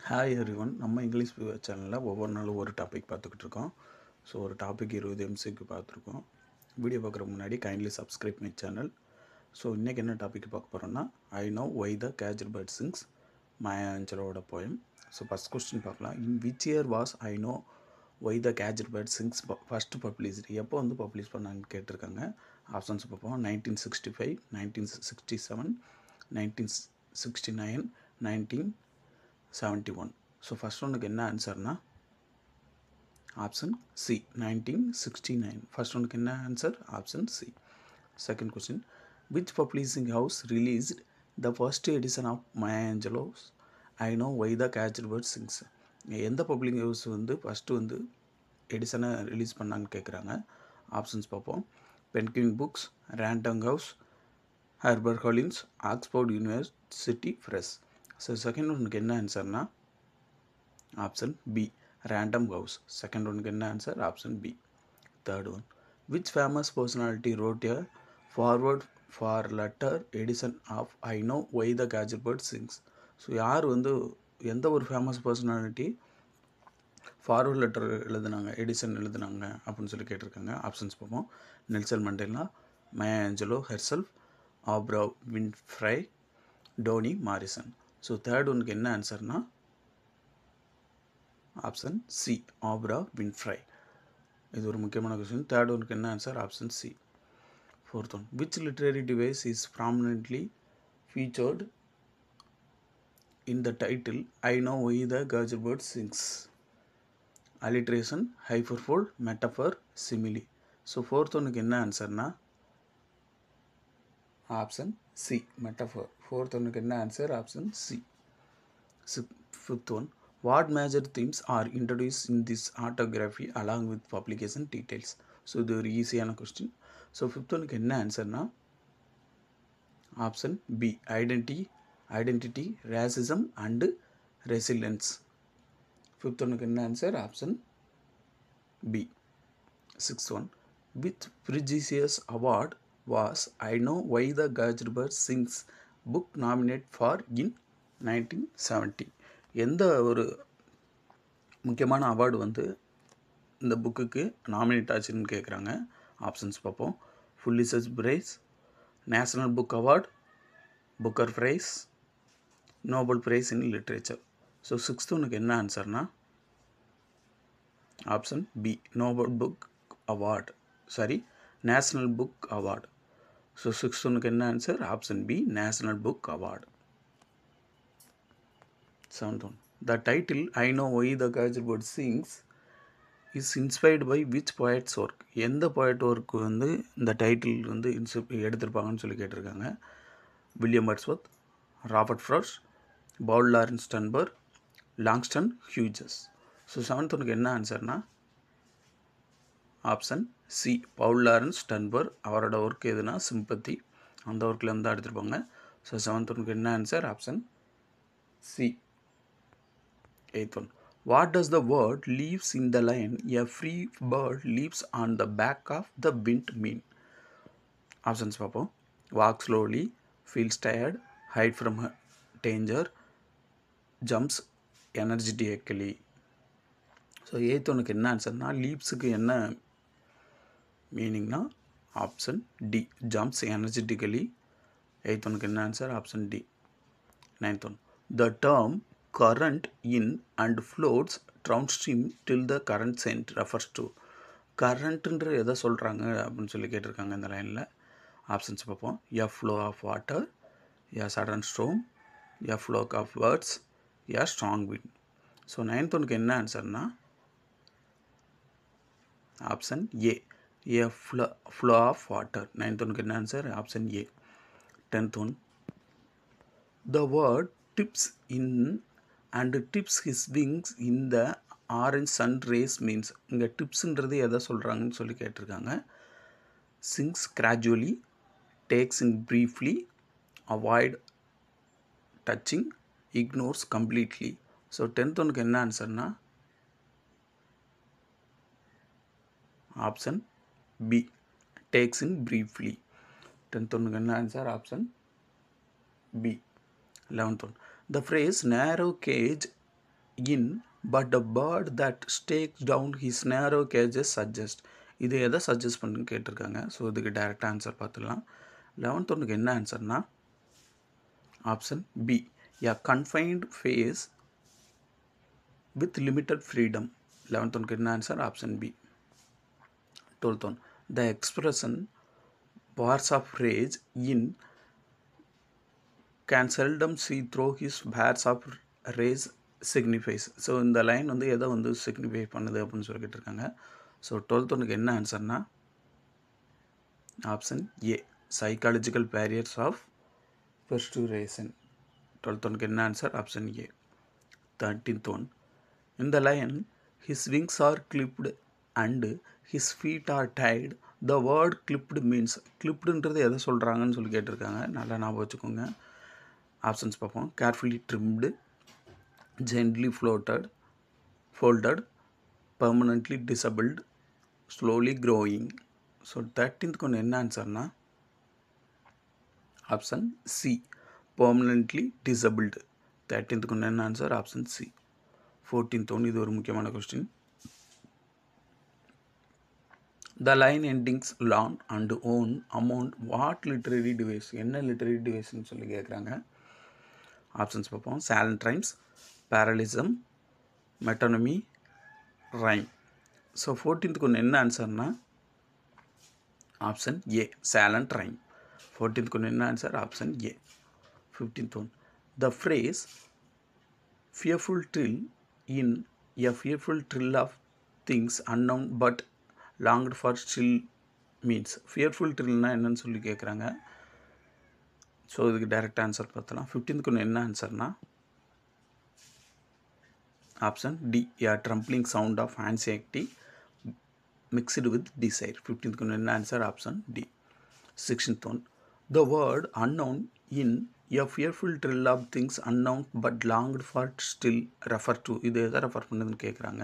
Hi everyone. நம்ம English சேனலில் ஒவ்வொரு நாளும் ஒரு டாபிக் பார்த்துக்கிட்டு இருக்கோம். ஸோ ஒரு டாபிக் 20 எம்சிக்கு பார்த்துருக்கோம். வீடியோ பார்க்குறதுக்கு முன்னாடி kindly subscribe my channel. So இன்றைக்கி என்ன டாபிக் பார்க்க போகிறோன்னா, I know why the caged bird sings, Maya அஞ்சலோட போயம். ஸோ ஃபஸ்ட் கொஸ்டின் பார்க்கலாம். In which year was I know why the caged bird sings first published? எப்போ வந்து publish பண்ணாங்கன்னு கேட்டிருக்காங்க. ஆப்ஷன்ஸ் பார்ப்போம். 1965, 1967, 1969, 1971. ஸோ ஃபஸ்ட் ஒன்றுக்கு என்ன ஆன்சர்னா ஆப்ஷன் சி 1969. ஃபஸ்ட் ஒன்றுக்கு என்ன answer? Option C. Second question, which publishing house released the first edition of Maya Angelou's I know why the caged bird sings? எந்த பப்ளிஷிங் ஹவுஸ் வந்து ஃபஸ்ட்டு வந்து எடிஷனை release பண்ணாங்கன்னு கேட்குறாங்க. ஆப்ஷன்ஸ் பார்ப்போம். Penguin Books, Random House, Harper Collins, Oxford University Press. So second ஒன்றுக்கு என்ன ஆன்சர்னா option B, Random House. Second ஒன்றுக்கு என்ன answer? Option B. Third one, which famous personality wrote a foreword for letter edition of I know why the caged bird sings? So யார் வந்து எந்த ஒரு famous personality foreword letter எழுதுனாங்க, edition எழுதுனாங்க அப்படின்னு சொல்லி கேட்டிருக்காங்க. ஆப்ஷன்ஸ் பார்ப்போம். Nelson Mandela, Maya Angelou herself, ஆப்ரா வின்ஃப்ரை, Dhoni Morrison. So third ஒன்றுக்கு என்ன ஆன்சர்னா ஆப்ஷன் சி, ஆப்ரா வின்ஃப்ரை. இது ஒரு முக்கியமான கொஸ்டின். தேர்ட் ஒன்றுக்கு என்ன answer? Option C. Fourth one, which literary device is prominently featured in the title I know why the caged bird sings? Alliteration, hyperbole, metaphor, simile. So fourth ஒன்றுக்கு என்ன ஆன்சர்னா option C, metaphor. Fourth ஒன்றுக்கு என்ன answer? Option C. Fifth one, what major themes are introduced in this autography along with publication details? So இது ஒரு ஈஸியான question. So fifth ஒனுக்கு என்ன ஆன்சர்னா option B, identity, racism and resilience. Fifth ஒனுக்கு என்ன answer? Option B. Sixth one, which prestigious award was I know why the caged bird sings book nominate for in 1970? எந்த ஒரு முக்கியமான அவார்டு வந்து இந்த புக்குக்கு நாமினேட் ஆச்சுன்னு கேட்குறாங்க. ஆப்ஷன்ஸ் பார்ப்போம். Pulitzer Prize, National Book Award, Booker Prize, Nobel Prize in literature. So sixth ஒனுக்கு என்ன ஆன்சர்னா option B, Nobel Book Award, sorry National Book Award. So sixth ஒனுக்கு என்ன answer? Option B, National Book Award. Seventh one, the title I know why the caged bird sings is inspired by which poet's work? எந்த poet work வந்து இந்த title வந்து எடுத்திருப்பாங்கன்னு சொல்லி கேட்டிருக்காங்க. William Wordsworth, Robert frost, Pavul Laurence Dunbar, Langston Hughes. So seventh ஒனுக்கு என்ன ஆன்சர்னா option C, Paul Laurence Dunbar. அவரோட ஒர்க் எதுனா சிம்பத்தி, அந்த ஒர்க்கில் வந்து எடுத்திருப்பாங்க. ஸோ செவன்த் ஒனுக்கு என்ன answer? Option C. Eighth one, what does the word leaves in the line a free bird leaps on the back of the wind mean? Options பார்ப்போம். Walk slowly, feels tired, hide from danger, jumps energetically. So eighth ஒனுக்கு என்ன ஆன்சர்னா லீப்ஸுக்கு என்ன மீனிங்னா option D, jumps energetically. Eighth ஒனுக்கு என்ன answer? Option D. Ninth one, the term current in and floats downstream till the current sent refers to. கரண்ட்டுன்ற எதை சொல்கிறாங்க அப்படின்னு சொல்லி கேட்டிருக்காங்க இந்த லைனில். ஆப்ஷன்ஸ் பார்ப்போம். A flow of water, a sudden storm, a flow of words, a strong wind. So ninth ஒனுக்கு என்ன ஆன்சர்னா option A, a flow of water. Ninth ஒனுக்கு என்ன answer? Option A. Tenth one, the word tips in and tips his wings in the orange sun rays means. இங்கே டிப்ஸுன்றது எதை சொல்கிறாங்கன்னு சொல்லி கேட்டிருக்காங்க. sings gradually, takes in briefly, avoid touching, ignores completely. So tenth ஒனுக்கு என்ன ஆன்சர்னா option B, takes in briefly. Tenth ஒனுக்கு என்ன answer? Option B. 11th one, the phrase narrow cage in, but the bird that stakes down his narrow cages suggest. இது எதை suggest பண்ணுன்னு கேட்டிருக்காங்க. So இதுக்கு டைரக்ட் ஆன்சர் பார்த்துடலாம். 11th ஒன்றுக்கு என்ன ஆன்சர்னா option B, a confined phase with limited freedom. 11th ஒன்றுக்கு என்ன answer option B. 12th one, the expression bars of rage in can seldom see through his bars of rage signifies. So இந்த line வந்து எதை வந்து signify பண்ணுது அப்படின்னு சொல்லிக்கிட்டு இருக்காங்க. ஸோ 12th ஒன்றுக்கு என்ன ஆன்சர்னா option A, psychological barriers of frustration. 12th ஒன்றுக்கு என்ன ஆன்சர் ஆப்ஷன் ஏ. 13th ஒன், இந்த line his wings are clipped and his feet are tied. the word clipped means, clippedன்றது எதை சொல்கிறாங்கன்னு சொல்லி கேட்டிருக்காங்க. நல்லா ஞாபகம் வச்சுக்கோங்க. ஆப்ஷன்ஸ் பார்ப்போம். Carefully trimmed, gently folded, permanently disabled, slowly growing. So 13th ஒன்று என்ன ஆன்சர்னா option C, permanently disabled. 13th ஒன்று என்ன ஆன்சர் ஆப்ஷன் சி. 14th ஒன்று, இது ஒரு முக்கியமான question. the line endings long and own amount what literary device, என்ன லிட்டரரி டிவைஸ்ன்னு சொல்லி கேட்குறாங்க. ஆப்ஷன்ஸ் பார்ப்போம். silent rhymes, parallelism, metonymy, rhyme. So 14th ஒன்று என்ன ஆன்சர்னா option A, silent rhyme. 14th ஒன்று என்ன ஆன்சர் ஆப்ஷன் ஏ. 15th ஒன், the phrase fearful thrill in a fearful thrill of things unknown but longed for still means. fearful thrillனா என்னன்னு சொல்லி கேட்குறாங்க. So இதுக்கு டைரக்ட் ஆன்சர் பார்த்தலாம். 15th ஒன்று என்ன ஆன்சர்னா option D, a trembling sound of anxiety mixed with desire. 15th ஒன்று என்ன answer option D. 16th one, the word unknown in a fearful thrill of things unknown but longed for still refer to. இது எதை refer பண்ணுதுன்னு கேட்குறாங்க.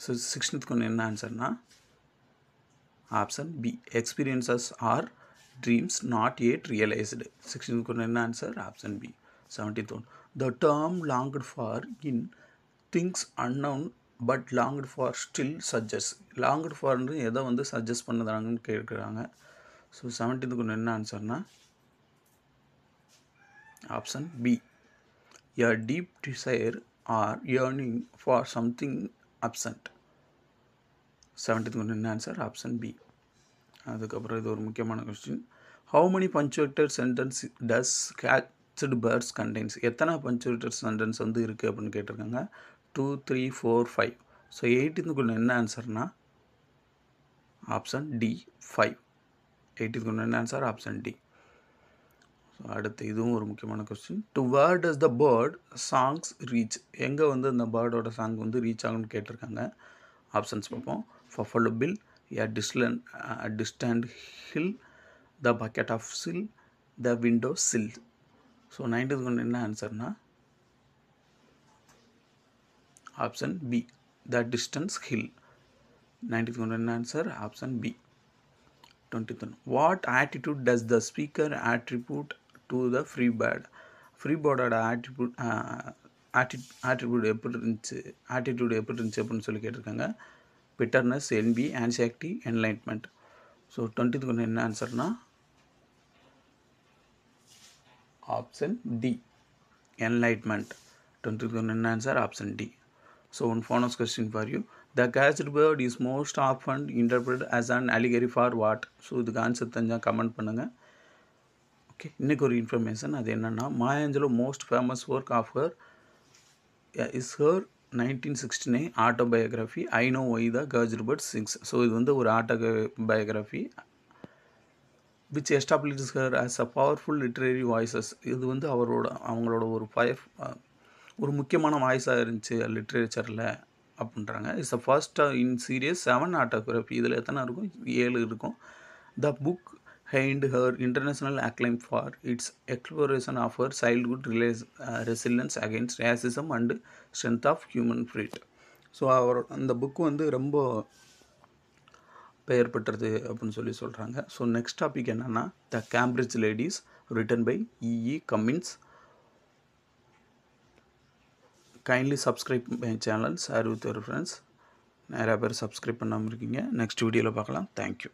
So 16th ஒன்று என்ன ஆன்சர்னா option B, experiences are dreams not yet realized. 16th ஒன்று என்ன answer option B. 17th ஒன், the term longed for in things unknown but longed for still suggests. longed forன்னு எதை வந்து சஜஸ்ட் பண்ணுறாங்கன்னு கேட்குறாங்க. ஸோ 17th ஒன்று என்ன ஆன்சர்னா option B, a deep desire or yearning for something absent. 17th ஒன்று என்ன ஆன்சர் ஆப்ஷன் பி. அதுக்கப்புறம் இது ஒரு முக்கியமான question. how many punctuated sentence does catched birds contains. எத்தனை punctuated sentence வந்து இருக்குது அப்படின்னு கேட்டிருக்காங்க. 2, 3, 4, 5. ஸோ 18th ஒன்று என்ன ஆன்சர்னா ஆப்ஷன் டி, 5. 18th ஒன்று என்ன ஆன்சர் ஆப்ஷன் டி. ஸோ அடுத்து இதுவும் ஒரு முக்கியமான question. To where does the bird songs reach. எங்கே வந்து அந்த பேர்டோட சாங் வந்து ரீச் ஆகும்னு கேட்டிருக்காங்க. ஆப்ஷன்ஸ் பார்ப்போம். ஃபஃபலோ bill, a distant hill, the bucket of sill, the window sill. So 19th ஒன்று என்ன ஆன்சர்னா option B, the distance hill. 19th ஒன்று என்ன ஆன்சர் ஆப்ஷன் பி. 20th ஒன், what attitude does the speaker attribute to the free bird. Free பேர்டோட attitude எப்படி இருந்துச்சு அப்படின்னு சொல்லி கேட்டிருக்காங்க. Bitterness, envy, anxiety, enlightenment. So 20th ஒன்று என்ன ஆன்சர்னா ஆப்ஷன் டி, என்லைட்மெண்ட். 20th ஒன்று என்ன answer option D. So one bonus question for you. The caged bird is most often interpret as an allegory for what. So இதுக்கு answer தெரிஞ்சால் comment பண்ணுங்கள். Okay, இன்றைக்கி ஒரு இன்ஃபர்மேஷன். அது என்னென்னா Maya Angelou most famous work of her is her 1969 autobiography I know why the girls bird sings. So இது வந்து ஒரு autobiography which establish her as a powerful literary voices. இது வந்து அவங்களோட ஒரு முக்கியமான வாய்ஸாக இருந்துச்சு லிட்ரேச்சரில் அப்படின்றாங்க. It's the first in series 7 autobiography. இதில் எத்தனை இருக்கும்? 7 இருக்கும். The book gained her international acclaim for its exploration of her childhood resilience against racism and strength of human spirit. So அந்த புக்கு வந்து ரொம்ப பெயர் பெற்றது அப்படின்னு சொல்கிறாங்க. ஸோ நெக்ஸ்ட் டாபிக் என்னென்னா the Cambridge ladies written by E E Cummings. Kindly subscribe my channel, share with your friends. நிறையா பேர் சப்ஸ்கிரைப் பண்ணாமல் இருக்கீங்க. நெக்ஸ்ட் வீடியோவில் பார்க்கலாம். தேங்க்யூ.